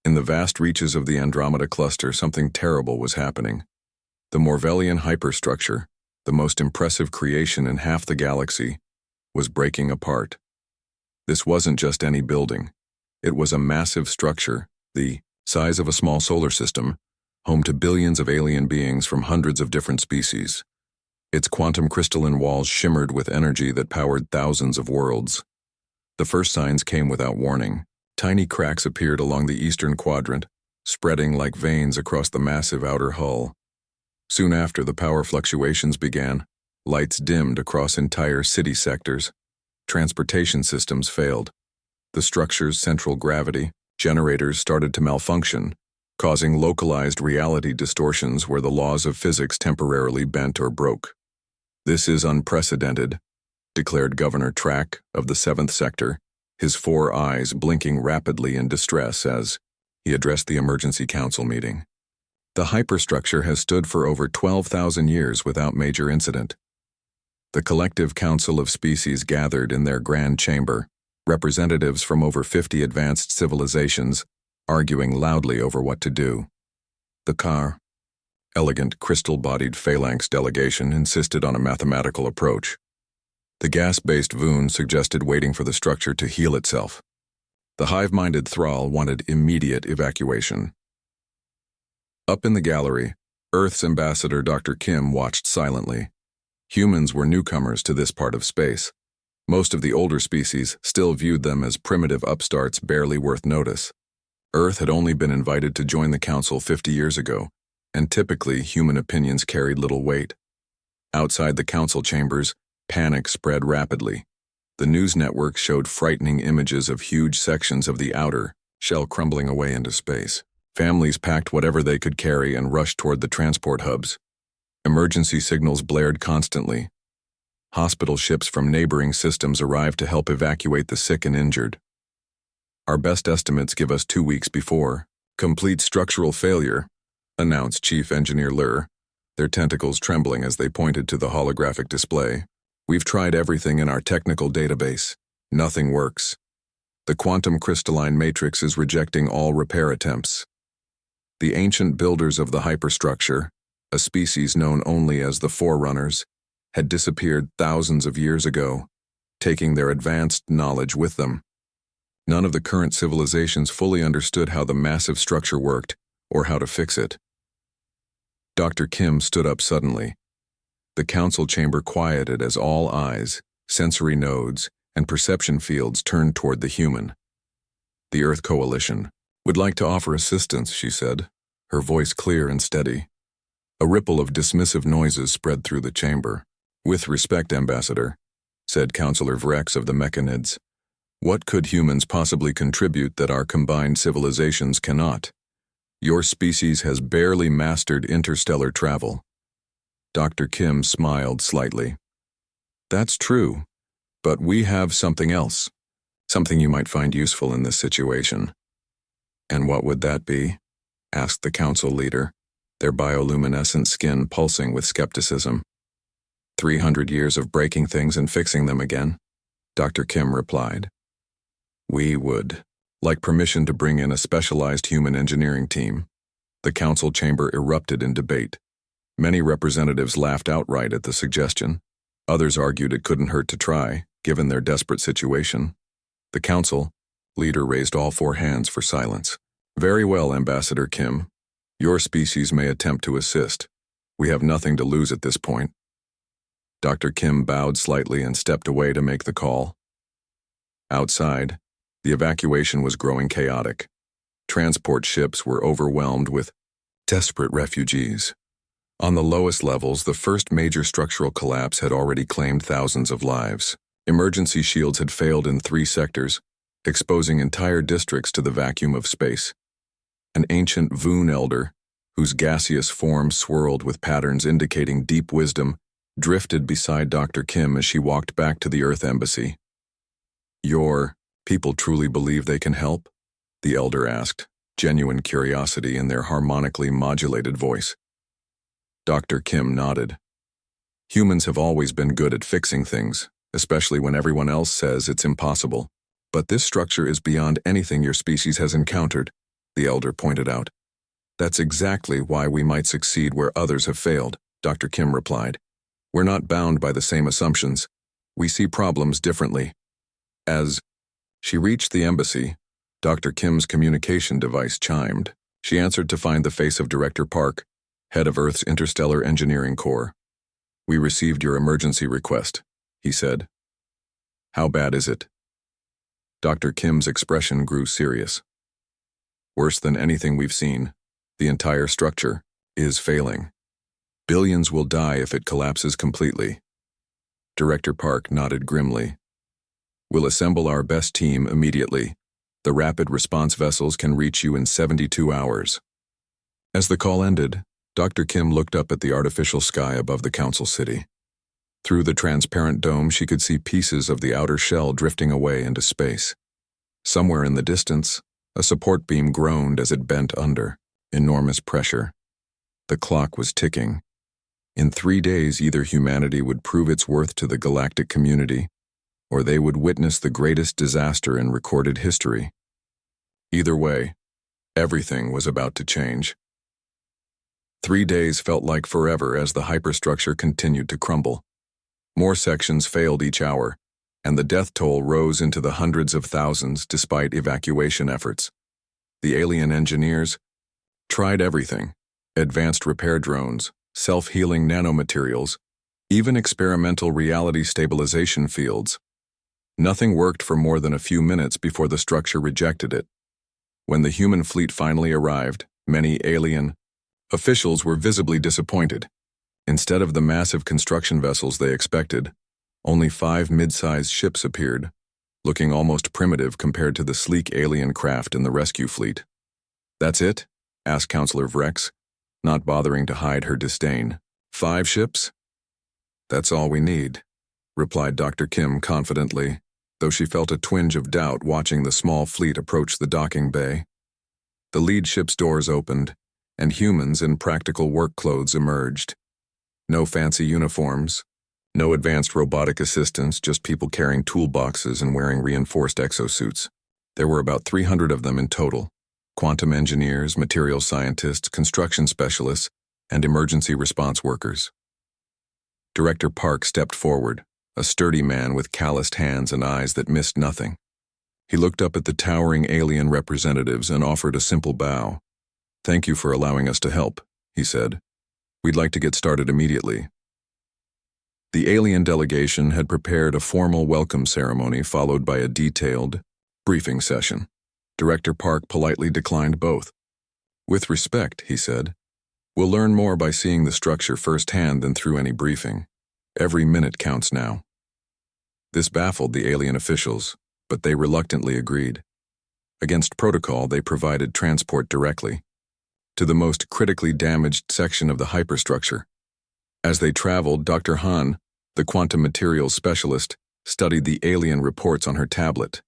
In the vast reaches of the Andromeda cluster, something terrible was happening. The Morvellian hyperstructure, the most impressive creation in half the galaxy, was breaking apart. This wasn't just any building. It was a massive structure, the size of a small solar system, home to billions of alien beings from hundreds of different species. Its quantum crystalline walls shimmered with energy that powered thousands of worlds. The first signs came without warning. Tiny cracks appeared along the eastern quadrant, spreading like veins across the massive outer hull. Soon after, the power fluctuations began. Lights dimmed across entire city sectors. Transportation systems failed. The structure's central gravity generators started to malfunction, causing localized reality distortions where the laws of physics temporarily bent or broke. "This is unprecedented," declared Governor Track of the 7th Sector, his 4 eyes blinking rapidly in distress as he addressed the emergency council meeting. The hyperstructure has stood for over 12,000 years without major incident. The collective council of species gathered in their grand chamber, representatives from over 50 advanced civilizations, arguing loudly over what to do. The elegant crystal-bodied phalanx delegation insisted on a mathematical approach. The gas-based Voon suggested waiting for the structure to heal itself. The hive-minded Thrall wanted immediate evacuation. Up in the gallery, Earth's ambassador Dr. Kim watched silently. Humans were newcomers to this part of space. Most of the older species still viewed them as primitive upstarts barely worth notice. Earth had only been invited to join the council 50 years ago, and typically human opinions carried little weight. Outside the council chambers, panic spread rapidly. The news networks showed frightening images of huge sections of the outer shell crumbling away into space. Families packed whatever they could carry and rushed toward the transport hubs. Emergency signals blared constantly. Hospital ships from neighboring systems arrived to help evacuate the sick and injured. "Our best estimates give us 2 weeks before complete structural failure," announced Chief Engineer Lur, their tentacles trembling as they pointed to the holographic display. "We've tried everything in our technical database. Nothing works. The quantum crystalline matrix is rejecting all repair attempts." The ancient builders of the hyperstructure, a species known only as the Forerunners, had disappeared thousands of years ago, taking their advanced knowledge with them. None of the current civilizations fully understood how the massive structure worked or how to fix it. Dr. Kim stood up suddenly. The council chamber quieted as all eyes, sensory nodes, and perception fields turned toward the human. "The Earth Coalition would like to offer assistance," she said, her voice clear and steady. A ripple of dismissive noises spread through the chamber. "With respect, Ambassador," said Councillor Vrex of the Mechanids, "what could humans possibly contribute that our combined civilizations cannot? Your species has barely mastered interstellar travel." Dr. Kim smiled slightly. "That's true, but we have something else, something you might find useful in this situation." "And what would that be?" asked the council leader, their bioluminescent skin pulsing with skepticism. 300 years of breaking things and fixing them again," Dr. Kim replied. "We would like permission to bring in a specialized human engineering team." The council chamber erupted in debate. Many representatives laughed outright at the suggestion. Others argued it couldn't hurt to try, given their desperate situation. The council leader raised all 4 hands for silence. "Very well, Ambassador Kim. Your species may attempt to assist. We have nothing to lose at this point." Dr. Kim bowed slightly and stepped away to make the call. Outside, the evacuation was growing chaotic. Transport ships were overwhelmed with desperate refugees. On the lowest levels, the first major structural collapse had already claimed thousands of lives. Emergency shields had failed in 3 sectors, exposing entire districts to the vacuum of space. An ancient Voon elder, whose gaseous form swirled with patterns indicating deep wisdom, drifted beside Dr. Kim as she walked back to the Earth Embassy. "Your people truly believe they can help?" the elder asked, genuine curiosity in their harmonically modulated voice. Dr. Kim nodded. "Humans have always been good at fixing things, especially when everyone else says it's impossible. But this structure is beyond anything your species has encountered. the elder pointed out. That's exactly why we might succeed where others have failed, Dr. Kim replied. We're not bound by the same assumptions. We see problems differently. As she reached the embassy, Dr. Kim's communication device chimed. She answered to find the face of Director Park, head of Earth's Interstellar Engineering Corps. We received your emergency request, he said. How bad is it? Dr. Kim's expression grew serious. Worse than anything we've seen. The entire structure is failing. Billions will die if it collapses completely. Director Park nodded grimly. We'll assemble our best team immediately. The rapid response vessels can reach you in 72 hours. As the call ended, Dr. Kim looked up at the artificial sky above the council city. Through the transparent dome, she could see pieces of the outer shell drifting away into space. Somewhere in the distance, a support beam groaned as it bent under enormous pressure. The clock was ticking. In 3 days, either humanity would prove its worth to the galactic community, or they would witness the greatest disaster in recorded history. Either way, everything was about to change. 3 days felt like forever as the hyperstructure continued to crumble. More sections failed each hour, and the death toll rose into the hundreds of thousands despite evacuation efforts. The alien engineers tried everything: advanced repair drones, self-healing nanomaterials, even experimental reality stabilization fields. Nothing worked for more than a few minutes before the structure rejected it. When the human fleet finally arrived, many alien officials were visibly disappointed. Instead of the massive construction vessels they expected, only 5 mid-sized ships appeared, looking almost primitive compared to the sleek alien craft in the rescue fleet. That's it? Asked Counselor Vrex, not bothering to hide her disdain. 5 ships? That's all we need, replied Dr. Kim confidently, though she felt a twinge of doubt watching the small fleet approach the docking bay. The lead ship's doors opened, and humans in practical work clothes emerged. No fancy uniforms, no advanced robotic assistants, just people carrying toolboxes and wearing reinforced exosuits. There were about 300 of them in total: quantum engineers, material scientists, construction specialists, and emergency response workers. Director Park stepped forward, a sturdy man with calloused hands and eyes that missed nothing. He looked up at the towering alien representatives and offered a simple bow. Thank you for allowing us to help, he said. We'd like to get started immediately. The alien delegation had prepared a formal welcome ceremony followed by a detailed briefing session. Director Park politely declined both. With respect, he said, we'll learn more by seeing the structure firsthand than through any briefing. Every minute counts now. This baffled the alien officials, but they reluctantly agreed. Against protocol, they provided transport directly to the most critically damaged section of the hyperstructure. As they traveled, Dr. Han, the quantum materials specialist, studied the alien reports on her tablet.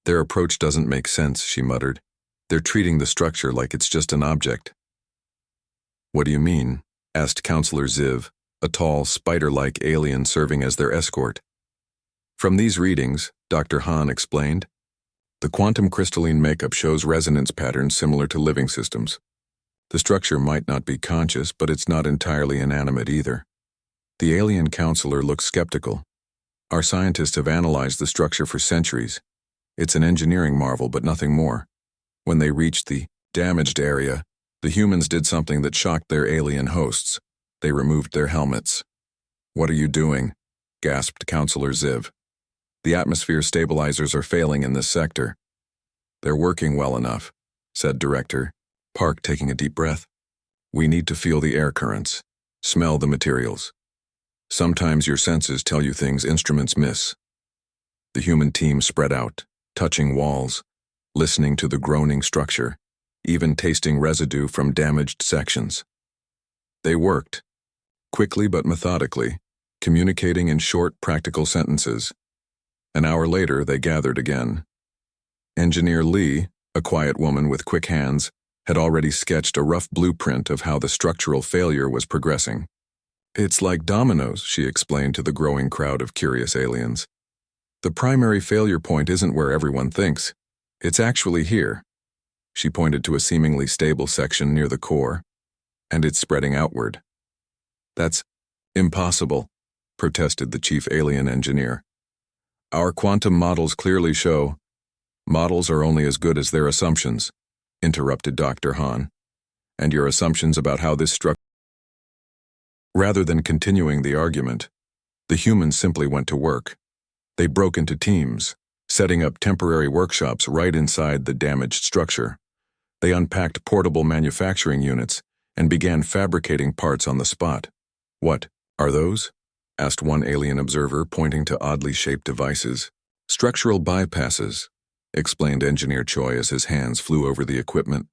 Their approach doesn't make sense, she muttered. They're treating the structure like it's just an object. What do you mean? Asked Counselor Ziv, a tall, spider-like alien serving as their escort. From these readings, Dr. Han explained, the quantum crystalline makeup shows resonance patterns similar to living systems. The structure might not be conscious, but it's not entirely inanimate either. The alien counselor looked skeptical. Our scientists have analyzed the structure for centuries. It's an engineering marvel, but nothing more. When they reached the damaged area, the humans did something that shocked their alien hosts. They removed their helmets. What are you doing? Gasped Counselor Ziv. The atmosphere stabilizers are failing in this sector. They're working well enough, said Director Park, taking a deep breath. We need to feel the air currents, smell the materials. Sometimes your senses tell you things instruments miss. The human team spread out, touching walls, listening to the groaning structure, even tasting residue from damaged sections. They worked, quickly but methodically, communicating in short, practical sentences. An hour later, they gathered again. Engineer Lee, a quiet woman with quick hands, had already sketched a rough blueprint of how the structural failure was progressing. It's like dominoes, she explained to the growing crowd of curious aliens. The primary failure point isn't where everyone thinks. It's actually here. She pointed to a seemingly stable section near the core, and it's spreading outward. That's impossible, protested the chief alien engineer. Our quantum models clearly show. Models are only as good as their assumptions, interrupted Dr. Hahn. And your assumptions about how this structure. Rather than continuing the argument, the humans simply went to work. They broke into teams, setting up temporary workshops right inside the damaged structure. They unpacked portable manufacturing units and began fabricating parts on the spot. What are those? Asked one alien observer, pointing to oddly shaped devices. Structural bypasses, explained Engineer Choi as his hands flew over the equipment.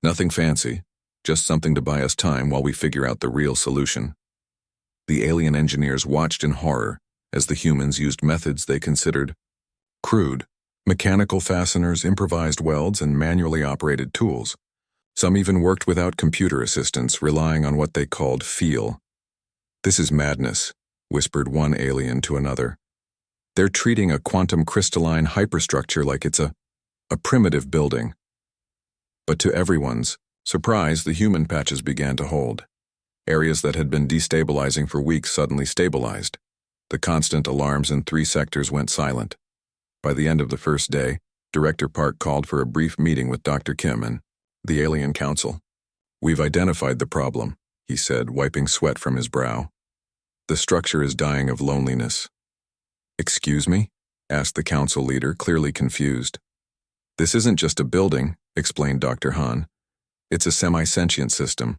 Nothing fancy, just something to buy us time while we figure out the real solution. The alien engineers watched in horror as the humans used methods they considered crude. Mechanical fasteners, improvised welds, and manually operated tools. Some even worked without computer assistance, relying on what they called feel. This is madness, whispered one alien to another. They're treating a quantum crystalline hyperstructure like it's a primitive building. But to everyone's surprise, the human patches began to hold. Areas that had been destabilizing for weeks suddenly stabilized. The constant alarms in 3 sectors went silent. By the end of the first day, Director Park called for a brief meeting with Dr. Kim and the Alien Council. We've identified the problem, he said, wiping sweat from his brow. The structure is dying of loneliness. Excuse me? Asked the council leader, clearly confused. This isn't just a building, explained Dr. Hahn. It's a semi-sentient system.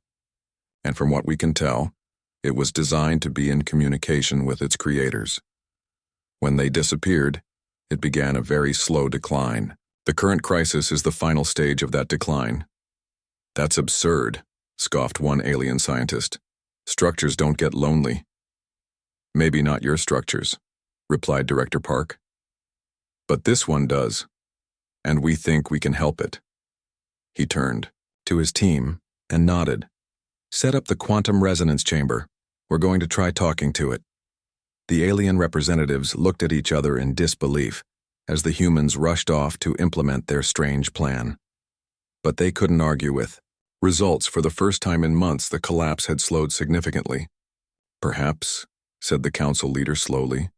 And from what we can tell, it was designed to be in communication with its creators. When they disappeared, it began a very slow decline. The current crisis is the final stage of that decline. That's absurd, scoffed one alien scientist. Structures don't get lonely. Maybe not your structures, replied Director Park. But this one does, and we think we can help it. He turned to his team and nodded. Set up the quantum resonance chamber. We're going to try talking to it. The alien representatives looked at each other in disbelief as the humans rushed off to implement their strange plan. But they couldn't argue with results. For the first time in months, the collapse had slowed significantly. Perhaps, said the council leader slowly,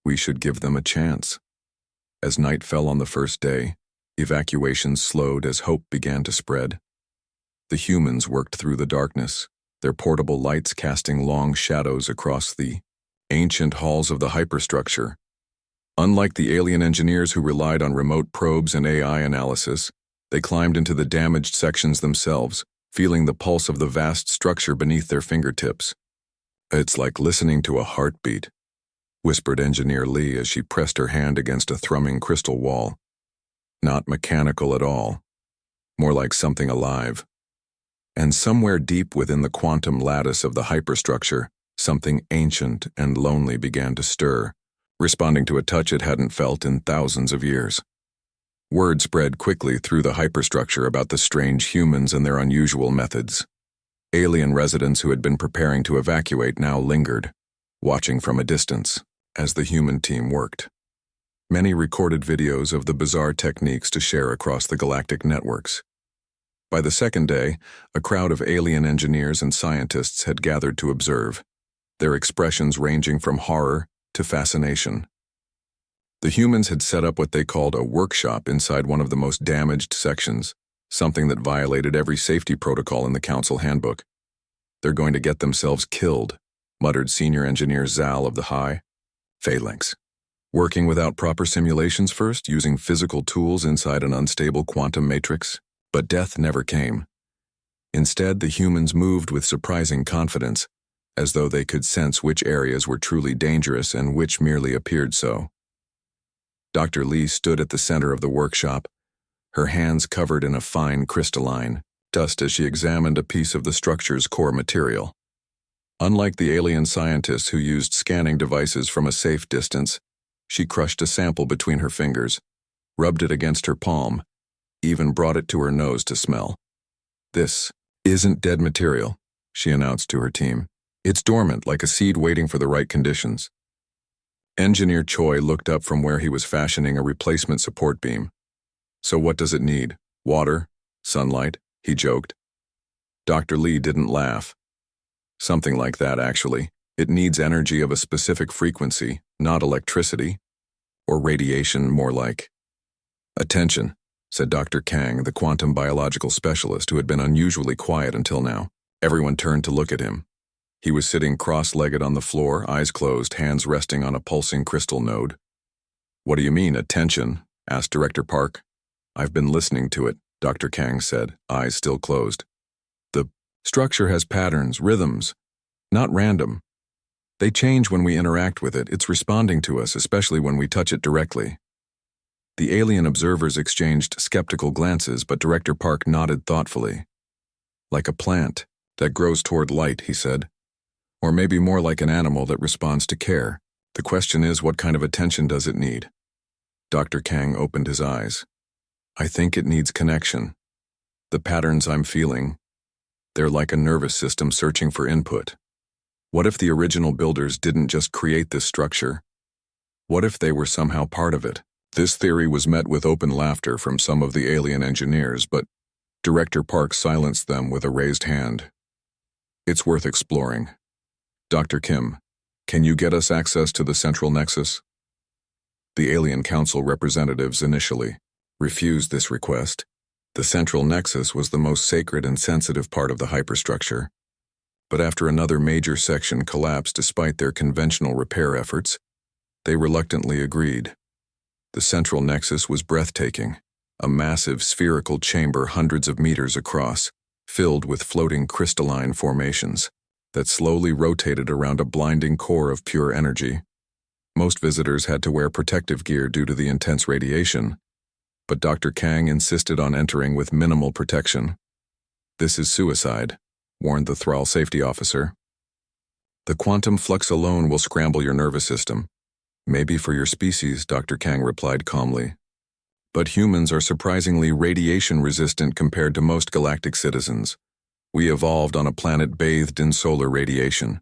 we should give them a chance. As night fell on the first day, evacuations slowed as hope began to spread. The humans worked through the darkness, their portable lights casting long shadows across the ancient halls of the hyperstructure. Unlike the alien engineers who relied on remote probes and AI analysis, they climbed into the damaged sections themselves, feeling the pulse of the vast structure beneath their fingertips. It's like listening to a heartbeat, whispered Engineer Lee as she pressed her hand against a thrumming crystal wall. Not mechanical at all, more like something alive. And somewhere deep within the quantum lattice of the hyperstructure, something ancient and lonely began to stir, responding to a touch it hadn't felt in thousands of years. Word spread quickly through the hyperstructure about the strange humans and their unusual methods. Alien residents who had been preparing to evacuate now lingered, watching from a distance as the human team worked. Many recorded videos of the bizarre techniques to share across the galactic networks. By the second day, a crowd of alien engineers and scientists had gathered to observe, their expressions ranging from horror to fascination. The humans had set up what they called a workshop inside one of the most damaged sections, something that violated every safety protocol in the council handbook. They're going to get themselves killed, muttered Senior Engineer Zal of the High Phalanx. Working without proper simulations first, using physical tools inside an unstable quantum matrix. But death never came. Instead, the humans moved with surprising confidence, as though they could sense which areas were truly dangerous and which merely appeared so. Dr. Lee stood at the center of the workshop, her hands covered in a fine crystalline dust as she examined a piece of the structure's core material. Unlike the alien scientists who used scanning devices from a safe distance, she crushed a sample between her fingers, rubbed it against her palm, even brought it to her nose to smell. This isn't dead material, she announced to her team. It's dormant, like a seed waiting for the right conditions. Engineer Choi looked up from where he was fashioning a replacement support beam. So what does it need? Water? Sunlight, he joked. Dr. Lee didn't laugh. Something like that, actually. It needs energy of a specific frequency, not electricity. Or radiation, more like. Attention, said Dr. Kang, the quantum biological specialist who had been unusually quiet until now. Everyone turned to look at him. He was sitting cross-legged on the floor, eyes closed, hands resting on a pulsing crystal node. What do you mean, attention? Asked Director Park. I've been listening to it, Dr. Kang said, eyes still closed. The structure has patterns, rhythms, not random. They change when we interact with it. It's responding to us, especially when we touch it directly. The alien observers exchanged skeptical glances, but Director Park nodded thoughtfully. Like a plant that grows toward light, he said. Or maybe more like an animal that responds to care. The question is, what kind of attention does it need? Dr. Kang opened his eyes. I think it needs connection. The patterns I'm feeling, they're like a nervous system searching for input. What if the original builders didn't just create this structure? What if they were somehow part of it? This theory was met with open laughter from some of the alien engineers, but Director Park silenced them with a raised hand. It's worth exploring. Dr. Kim, can you get us access to the central nexus? The Alien Council representatives initially refused this request. The central nexus was the most sacred and sensitive part of the hyperstructure. But after another major section collapsed despite their conventional repair efforts, they reluctantly agreed. The central nexus was breathtaking, a massive spherical chamber hundreds of meters across, filled with floating crystalline formations that slowly rotated around a blinding core of pure energy. Most visitors had to wear protective gear due to the intense radiation, but Dr. Kang insisted on entering with minimal protection. This is suicide, warned the Thrall safety officer. The quantum flux alone will scramble your nervous system. Maybe for your species, Dr. Kang replied calmly. But humans are surprisingly radiation-resistant compared to most galactic citizens. We evolved on a planet bathed in solar radiation.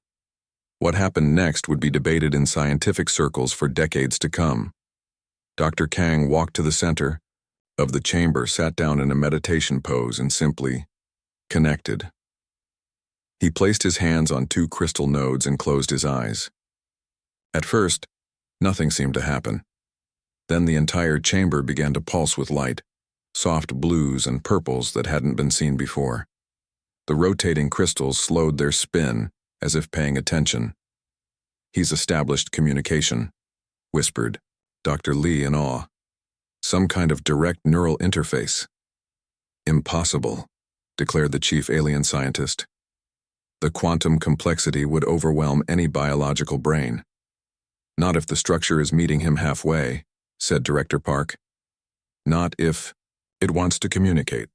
What happened next would be debated in scientific circles for decades to come. Dr. Kang walked to the center of the chamber, sat down in a meditation pose, and simply connected. He placed his hands on two crystal nodes and closed his eyes. At first, nothing seemed to happen. Then the entire chamber began to pulse with light, soft blues and purples that hadn't been seen before. The rotating crystals slowed their spin, as if paying attention. He's established communication, whispered Dr. Lee in awe. Some kind of direct neural interface. Impossible, declared the chief alien scientist. The quantum complexity would overwhelm any biological brain. Not if the structure is meeting him halfway, said Director Park. Not if it wants to communicate.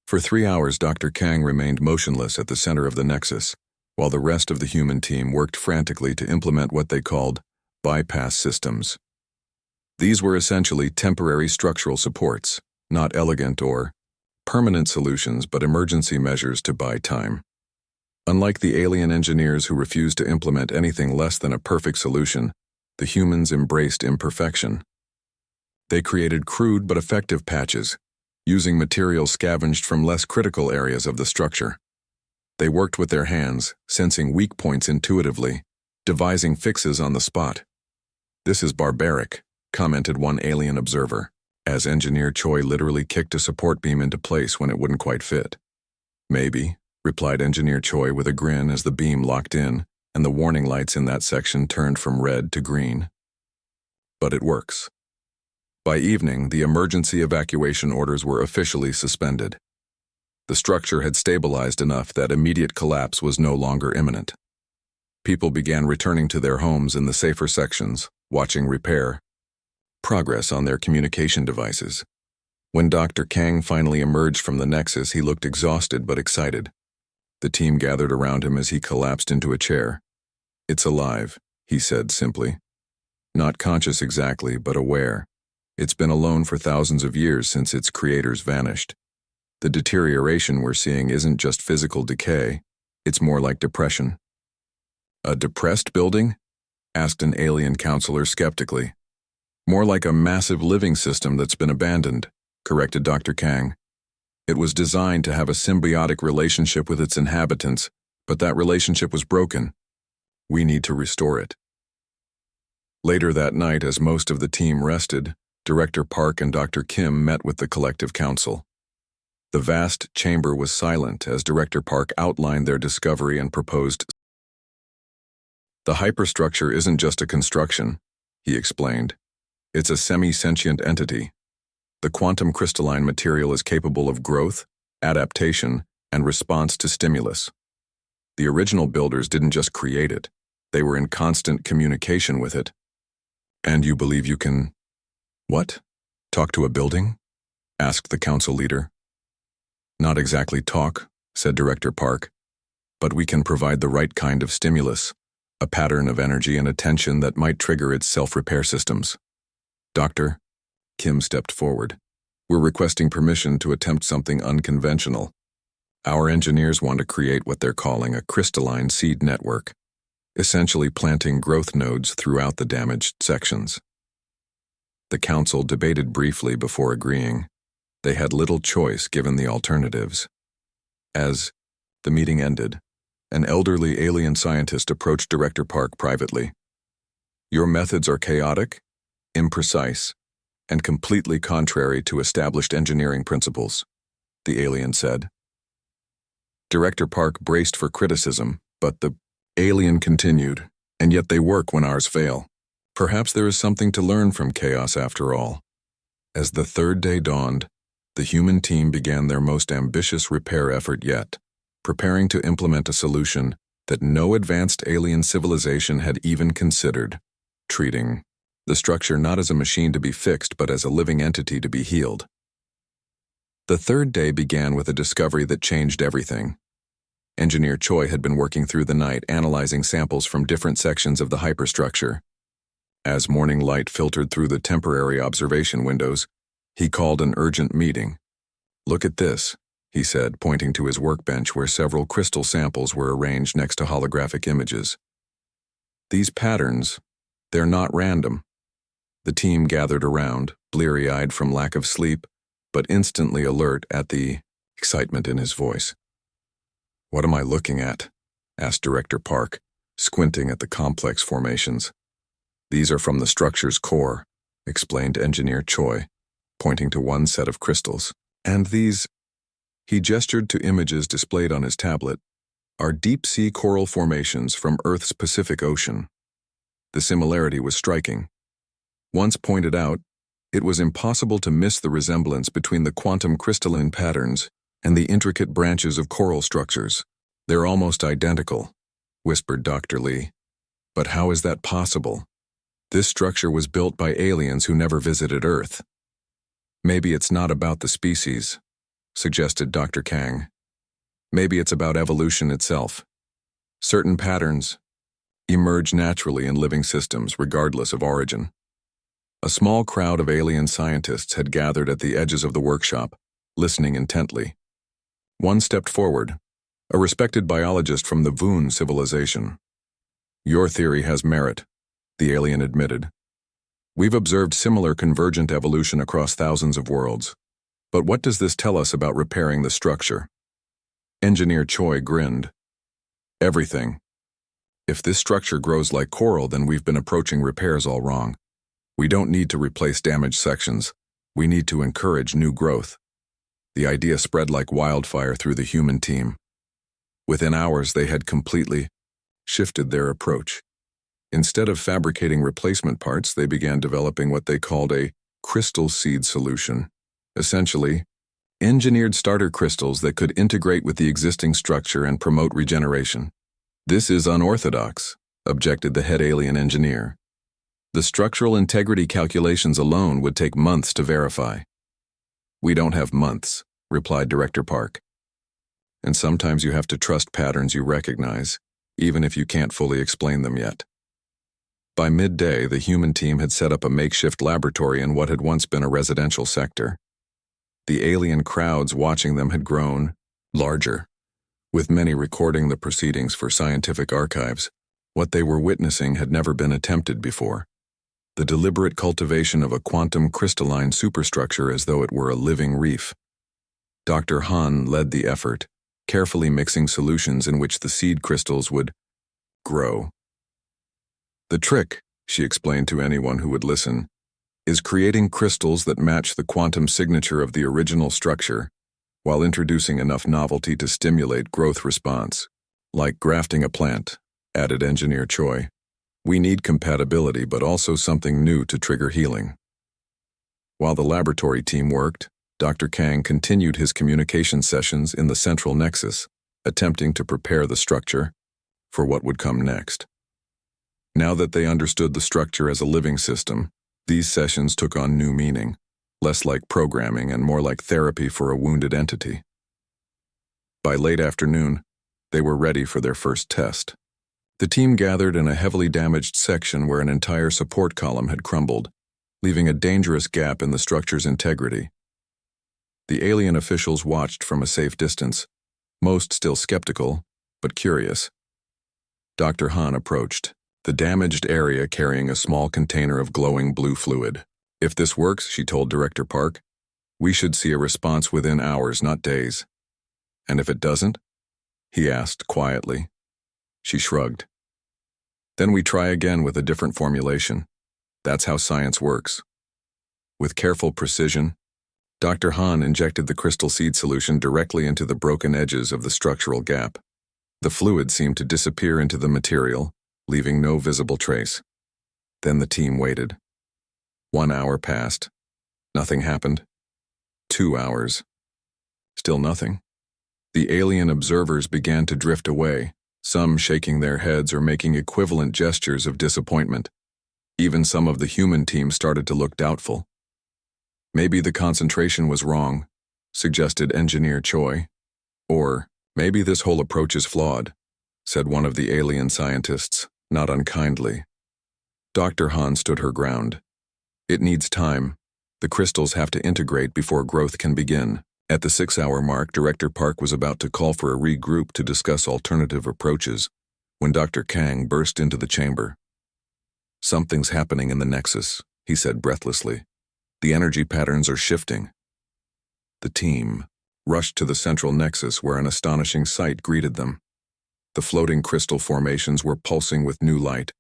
For 3 hours, Dr. Kang remained motionless at the center of the nexus, while the rest of the human team worked frantically to implement what they called bypass systems. These were essentially temporary structural supports, not elegant or permanent solutions, but emergency measures to buy time. Unlike the alien engineers who refused to implement anything less than a perfect solution, the humans embraced imperfection. They created crude but effective patches, using materials scavenged from less critical areas of the structure. They worked with their hands, sensing weak points intuitively, devising fixes on the spot. This is barbaric, commented one alien observer, as Engineer Choi literally kicked a support beam into place when it wouldn't quite fit. Maybe, replied Engineer Choi with a grin as the beam locked in and the warning lights in that section turned from red to green. But it works. By evening, the emergency evacuation orders were officially suspended. The structure had stabilized enough that immediate collapse was no longer imminent. People began returning to their homes in the safer sections, watching repair progress on their communication devices. When Dr. Kang finally emerged from the nexus, he looked exhausted but excited. The team gathered around him as he collapsed into a chair. It's alive, he said simply. Not conscious exactly, but aware. It's been alone for thousands of years since its creators vanished. The deterioration we're seeing isn't just physical decay, it's more like depression. A depressed building? Asked an alien counselor skeptically. More like a massive living system that's been abandoned, corrected Dr. Kang. It was designed to have a symbiotic relationship with its inhabitants, but that relationship was broken. We need to restore it. Later that night, as most of the team rested, Director Park and Dr. Kim met with the collective council. The vast chamber was silent as Director Park outlined their discovery and proposed. The hyperstructure isn't just a construction, he explained. It's a semi-sentient entity. The quantum crystalline material is capable of growth, adaptation, and response to stimulus. The original builders didn't just create it, they were in constant communication with it. And you believe you can… What? Talk to a building? Asked the council leader. Not exactly talk, said Director Park, but we can provide the right kind of stimulus, a pattern of energy and attention that might trigger its self-repair systems. Doctor, Kim stepped forward. We're requesting permission to attempt something unconventional. Our engineers want to create what they're calling a crystalline seed network, essentially planting growth nodes throughout the damaged sections. The council debated briefly before agreeing. They had little choice given the alternatives. As the meeting ended, an elderly alien scientist approached Director Park privately. Your methods are chaotic, imprecise, and completely contrary to established engineering principles, the alien said. Director Park braced for criticism, but the alien continued, and yet they work when ours fail. Perhaps there is something to learn from chaos after all. As the third day dawned, the human team began their most ambitious repair effort yet, preparing to implement a solution that no advanced alien civilization had even considered, treating the structure not as a machine to be fixed but as a living entity to be healed. The third day began with a discovery that changed everything. Engineer Choi had been working through the night analyzing samples from different sections of the hyperstructure. As morning light filtered through the temporary observation windows, he called an urgent meeting. Look at this, he said, pointing to his workbench where several crystal samples were arranged next to holographic images. These patterns, they're not random. The team gathered around, bleary-eyed from lack of sleep, but instantly alert at the excitement in his voice. What am I looking at? Asked Director Park, squinting at the complex formations. These are from the structure's core, explained Engineer Choi, pointing to one set of crystals. And these, he gestured to images displayed on his tablet, are deep-sea coral formations from Earth's Pacific Ocean. The similarity was striking. Once pointed out, it was impossible to miss the resemblance between the quantum crystalline patterns and the intricate branches of coral structures. They're almost identical, whispered Dr. Lee. But how is that possible? This structure was built by aliens who never visited Earth. Maybe it's not about the species, suggested Dr. Kang. Maybe it's about evolution itself. Certain patterns emerge naturally in living systems regardless of origin. A small crowd of alien scientists had gathered at the edges of the workshop, listening intently. One stepped forward, a respected biologist from the Voon civilization. Your theory has merit, the alien admitted. We've observed similar convergent evolution across thousands of worlds. But what does this tell us about repairing the structure? Engineer Choi grinned. Everything. If this structure grows like coral, then we've been approaching repairs all wrong. We don't need to replace damaged sections. We need to encourage new growth. The idea spread like wildfire through the human team. Within hours, they had completely shifted their approach. Instead of fabricating replacement parts, they began developing what they called a crystal seed solution. Essentially, engineered starter crystals that could integrate with the existing structure and promote regeneration. This is unorthodox, objected the head alien engineer. The structural integrity calculations alone would take months to verify. We don't have months, replied Director Park. And sometimes you have to trust patterns you recognize, even if you can't fully explain them yet. By midday, the human team had set up a makeshift laboratory in what had once been a residential sector. The alien crowds watching them had grown larger, with many recording the proceedings for scientific archives. What they were witnessing had never been attempted before. The deliberate cultivation of a quantum crystalline superstructure as though it were a living reef. Dr. Han led the effort, carefully mixing solutions in which the seed crystals would grow. The trick, she explained to anyone who would listen, is creating crystals that match the quantum signature of the original structure, while introducing enough novelty to stimulate growth response. Like grafting a plant, added Engineer Choi. We need compatibility, but also something new to trigger healing. While the laboratory team worked, Dr. Kang continued his communication sessions in the central nexus, attempting to prepare the structure for what would come next. Now that they understood the structure as a living system, these sessions took on new meaning, less like programming and more like therapy for a wounded entity. By late afternoon, they were ready for their first test. The team gathered in a heavily damaged section where an entire support column had crumbled, leaving a dangerous gap in the structure's integrity. The alien officials watched from a safe distance, most still skeptical, but curious. Dr. Han approached, the damaged area carrying a small container of glowing blue fluid. If this works, she told Director Park, we should see a response within hours, not days. And if it doesn't? He asked quietly. She shrugged. Then we try again with a different formulation. That's how science works. With careful precision, Dr. Han injected the crystal seed solution directly into the broken edges of the structural gap. The fluid seemed to disappear into the material, leaving no visible trace. Then the team waited. 1 hour passed. Nothing happened. 2 hours. Still nothing. The alien observers began to drift away, some shaking their heads or making equivalent gestures of disappointment. Even some of the human team started to look doubtful. Maybe the concentration was wrong, suggested Engineer Choi. Or, maybe this whole approach is flawed, said one of the alien scientists, not unkindly. Dr. Han stood her ground. It needs time. The crystals have to integrate before growth can begin. At the 6-hour mark, Director Park was about to call for a regroup to discuss alternative approaches when Dr. Kang burst into the chamber. Something's happening in the nexus, he said breathlessly. The energy patterns are shifting. The team rushed to the central nexus where an astonishing sight greeted them. The floating crystal formations were pulsing with new light,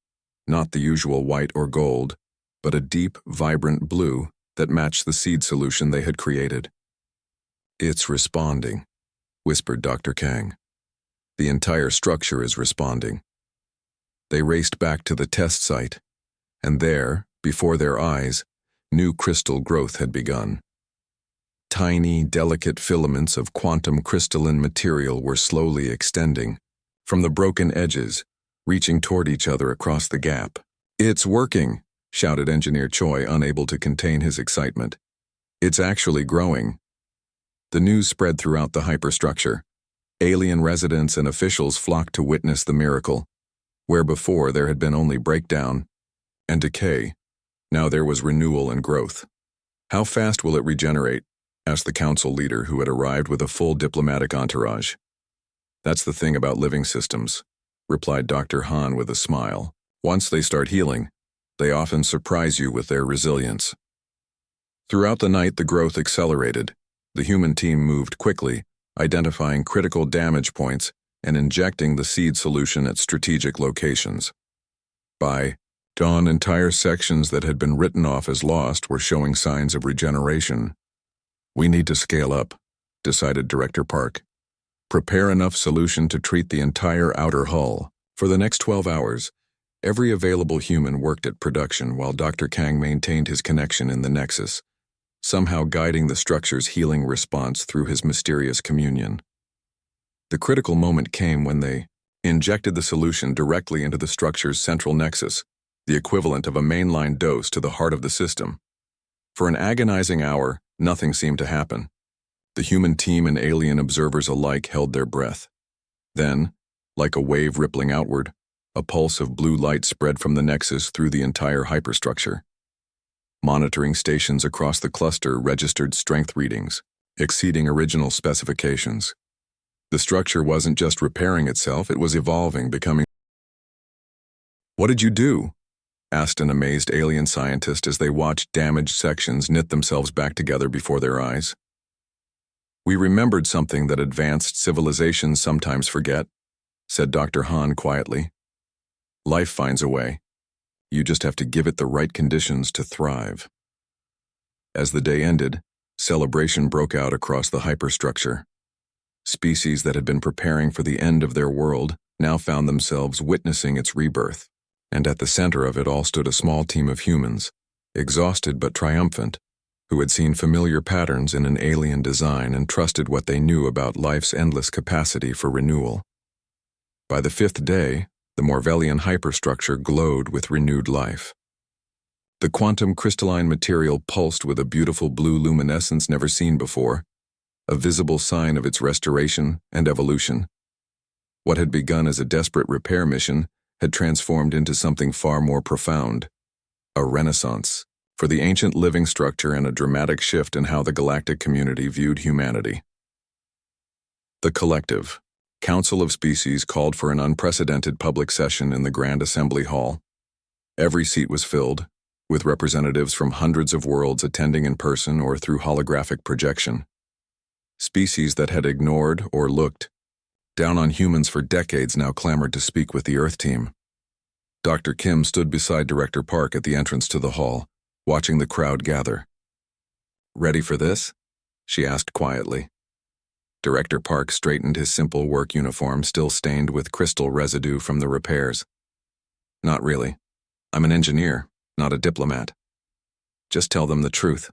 not the usual white or gold, but a deep, vibrant blue that matched the seed solution they had created. It's responding, whispered Dr. Kang. The entire structure is responding. They raced back to the test site, and there, before their eyes, new crystal growth had begun. Tiny, delicate filaments of quantum crystalline material were slowly extending, from the broken edges, reaching toward each other across the gap. It's working, shouted Engineer Choi, unable to contain his excitement. It's actually growing. The news spread throughout the hyperstructure. Alien residents and officials flocked to witness the miracle. Where before there had been only breakdown and decay, now there was renewal and growth. How fast will it regenerate? Asked the council leader who had arrived with a full diplomatic entourage. That's the thing about living systems, replied Dr. Han with a smile. Once they start healing, they often surprise you with their resilience. Throughout the night, the growth accelerated. The human team moved quickly, identifying critical damage points and injecting the seed solution at strategic locations. By dawn, entire sections that had been written off as lost were showing signs of regeneration. We need to scale up, decided Director Park. Prepare enough solution to treat the entire outer hull. For the next 12 hours, every available human worked at production while Dr. Kang maintained his connection in the Nexus, somehow guiding the structure's healing response through his mysterious communion. The critical moment came when they injected the solution directly into the structure's central nexus, the equivalent of a mainline dose to the heart of the system. For an agonizing hour, nothing seemed to happen. The human team and alien observers alike held their breath. Then, like a wave rippling outward, a pulse of blue light spread from the nexus through the entire hyperstructure. Monitoring stations across the cluster registered strength readings, exceeding original specifications. The structure wasn't just repairing itself, it was evolving, becoming... What did you do? Asked an amazed alien scientist as they watched damaged sections knit themselves back together before their eyes. We remembered something that advanced civilizations sometimes forget, said Dr. Han quietly. Life finds a way. You just have to give it the right conditions to thrive. As the day ended, celebration broke out across the hyperstructure. Species that had been preparing for the end of their world now found themselves witnessing its rebirth, and at the center of it all stood a small team of humans, exhausted but triumphant, who had seen familiar patterns in an alien design and trusted what they knew about life's endless capacity for renewal. By the 5th day, the Morvellian hyperstructure glowed with renewed life. The quantum crystalline material pulsed with a beautiful blue luminescence never seen before, a visible sign of its restoration and evolution. What had begun as a desperate repair mission had transformed into something far more profound, a renaissance for the ancient living structure and a dramatic shift in how the galactic community viewed humanity. The Collective Council of Species called for an unprecedented public session in the Grand Assembly Hall. Every seat was filled, with representatives from hundreds of worlds attending in person or through holographic projection. Species that had ignored or looked down on humans for decades now clamored to speak with the Earth team. Dr. Kim stood beside Director Park at the entrance to the hall, watching the crowd gather. "Ready for this?" she asked quietly. Director Park straightened his simple work uniform, still stained with crystal residue from the repairs. "Not really. I'm an engineer, not a diplomat." "Just tell them the truth,"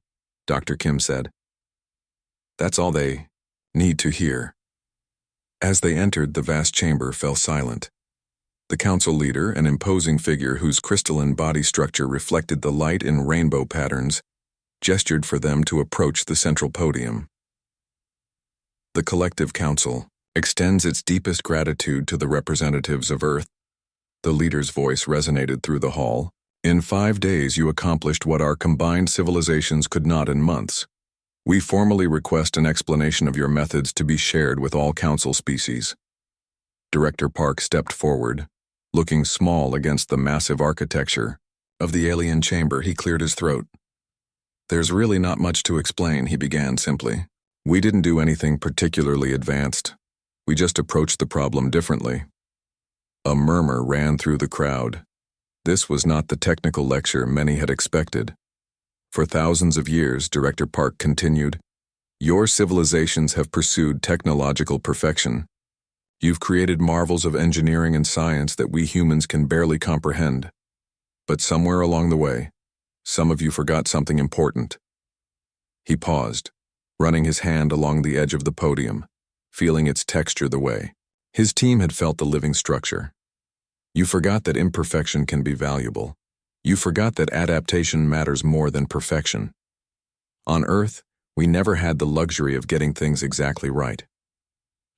Dr. Kim said. "That's all they need to hear." As they entered, the vast chamber fell silent. The council leader, an imposing figure whose crystalline body structure reflected the light in rainbow patterns, gestured for them to approach the central podium. The Collective Council extends its deepest gratitude to the representatives of Earth. The leader's voice resonated through the hall. "In 5 days you accomplished what our combined civilizations could not in months. We formally request an explanation of your methods to be shared with all council species." Director Park stepped forward. Looking small against the massive architecture of the alien chamber, he cleared his throat. "There's really not much to explain," he began simply. "We didn't do anything particularly advanced. We just approached the problem differently." A murmur ran through the crowd. This was not the technical lecture many had expected. For thousands of years, Director Park continued, your civilizations have pursued technological perfection. You've created marvels of engineering and science that we humans can barely comprehend. But somewhere along the way, some of you forgot something important. He paused, running his hand along the edge of the podium, feeling its texture the way his team had felt the living structure. You forgot that imperfection can be valuable. You forgot that adaptation matters more than perfection. On Earth, we never had the luxury of getting things exactly right.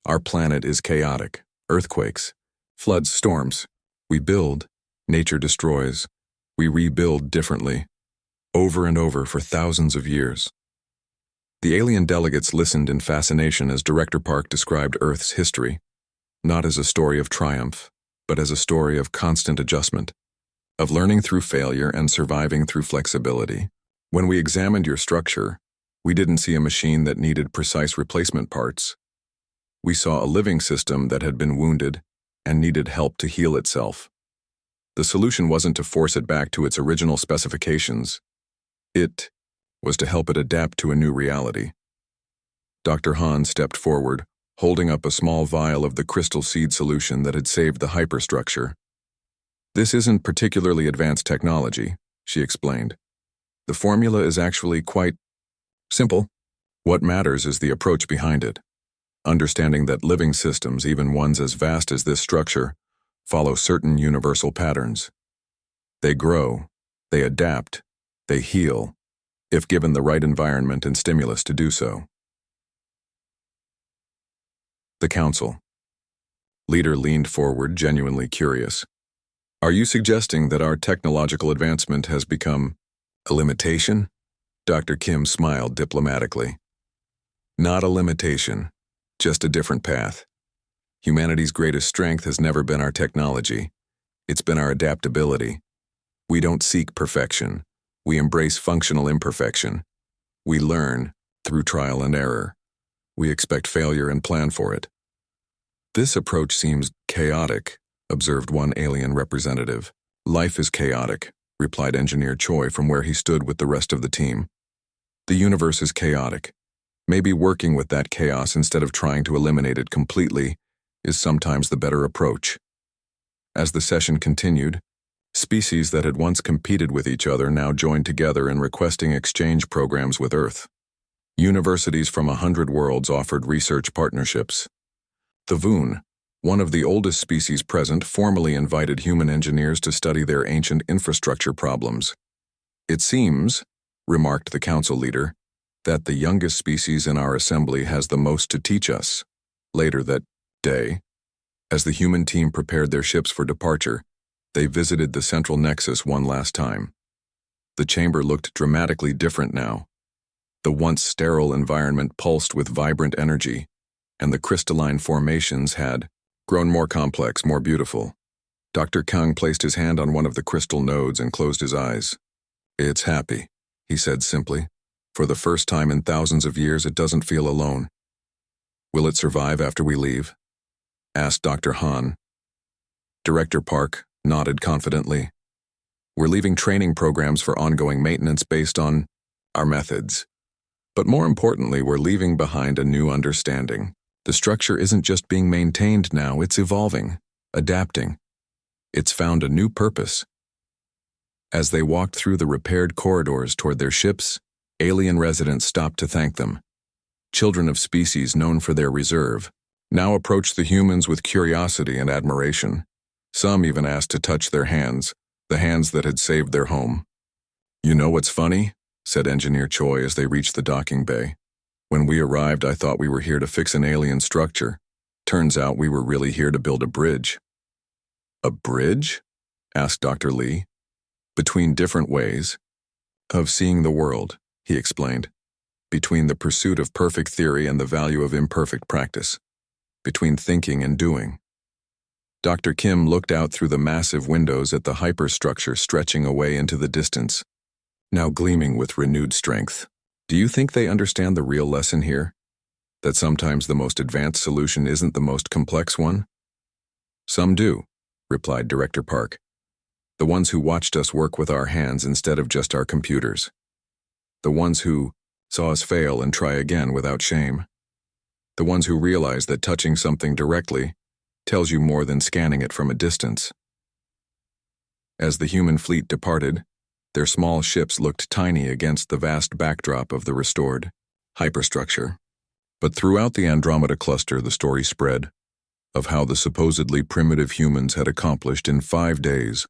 Our planet is chaotic, earthquakes, floods, storms. We build, nature destroys. We rebuild differently, over and over for thousands of years. The alien delegates listened in fascination as Director Park described Earth's history, not as a story of triumph, but as a story of constant adjustment, of learning through failure and surviving through flexibility. When we examined your structure, we didn't see a machine that needed precise replacement parts. We saw a living system that had been wounded and needed help to heal itself. The solution wasn't to force it back to its original specifications. It was to help it adapt to a new reality. Dr. Han stepped forward, holding up a small vial of the crystal seed solution that had saved the hyperstructure. "This isn't particularly advanced technology," she explained. "The formula is actually quite simple. What matters is the approach behind it. Understanding that living systems, even ones as vast as this structure, follow certain universal patterns. They grow, they adapt, they heal, if given the right environment and stimulus to do so." The Council. Leader leaned forward, genuinely curious. "Are you suggesting that our technological advancement has become a limitation?" Dr. Kim smiled diplomatically. "Not a limitation, just a different path. Humanity's greatest strength has never been our technology. It's been our adaptability. We don't seek perfection. We embrace functional imperfection. We learn through trial and error. We expect failure and plan for it. This approach seems chaotic, observed one alien representative. Life is chaotic, replied Engineer Choi from where he stood with the rest of the team. The universe is chaotic. Maybe working with that chaos instead of trying to eliminate it completely is sometimes the better approach. As the session continued, species that had once competed with each other now joined together in requesting exchange programs with Earth. Universities from 100 worlds offered research partnerships. The Voon, one of the oldest species present, formally invited human engineers to study their ancient infrastructure problems. It seems, remarked the council leader, that the youngest species in our assembly has the most to teach us. Later that day, as the human team prepared their ships for departure, they visited the central nexus one last time. The chamber looked dramatically different now. The once sterile environment pulsed with vibrant energy, and the crystalline formations had grown more complex, more beautiful. Dr. Kang placed his hand on one of the crystal nodes and closed his eyes. "It's happy," he said simply. "For the first time in thousands of years, it doesn't feel alone." "Will it survive after we leave?" asked Dr. Han. Director Park nodded confidently. "We're leaving training programs for ongoing maintenance based on our methods. But more importantly, we're leaving behind a new understanding. The structure isn't just being maintained now, it's evolving, adapting. It's found a new purpose." As they walked through the repaired corridors toward their ships, alien residents stopped to thank them. Children of species known for their reserve now approached the humans with curiosity and admiration. Some even asked to touch their hands, the hands that had saved their home. "You know what's funny?" said Engineer Choi as they reached the docking bay. "When we arrived, I thought we were here to fix an alien structure. Turns out we were really here to build a bridge." "A bridge?" asked Dr. Lee. "Between different ways of seeing the world," he explained. "Between the pursuit of perfect theory and the value of imperfect practice. Between thinking and doing." Dr. Kim looked out through the massive windows at the hyperstructure stretching away into the distance, now gleaming with renewed strength. "Do you think they understand the real lesson here? That sometimes the most advanced solution isn't the most complex one?" "Some do," replied Director Park. "The ones who watched us work with our hands instead of just our computers. The ones who saw us fail and try again without shame. The ones who realize that touching something directly tells you more than scanning it from a distance." As the human fleet departed, their small ships looked tiny against the vast backdrop of the restored hyperstructure. But throughout the Andromeda cluster, the story spread of how the supposedly primitive humans had accomplished in 5 days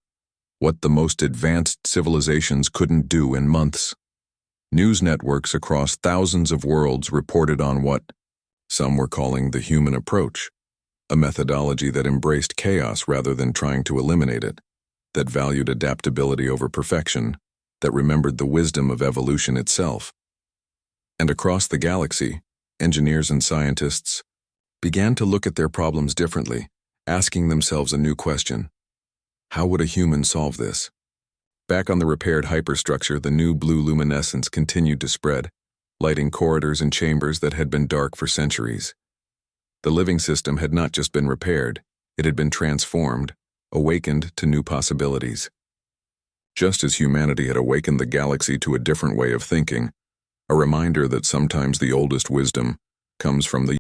what the most advanced civilizations couldn't do in months. News networks across thousands of worlds reported on what some were calling the human approach, a methodology that embraced chaos rather than trying to eliminate it, that valued adaptability over perfection, that remembered the wisdom of evolution itself. And across the galaxy, engineers and scientists began to look at their problems differently, asking themselves a new question. How would a human solve this? Back on the repaired hyperstructure, the new blue luminescence continued to spread, lighting corridors and chambers that had been dark for centuries. The living system had not just been repaired, it had been transformed, awakened to new possibilities. Just as humanity had awakened the galaxy to a different way of thinking, a reminder that sometimes the oldest wisdom comes from the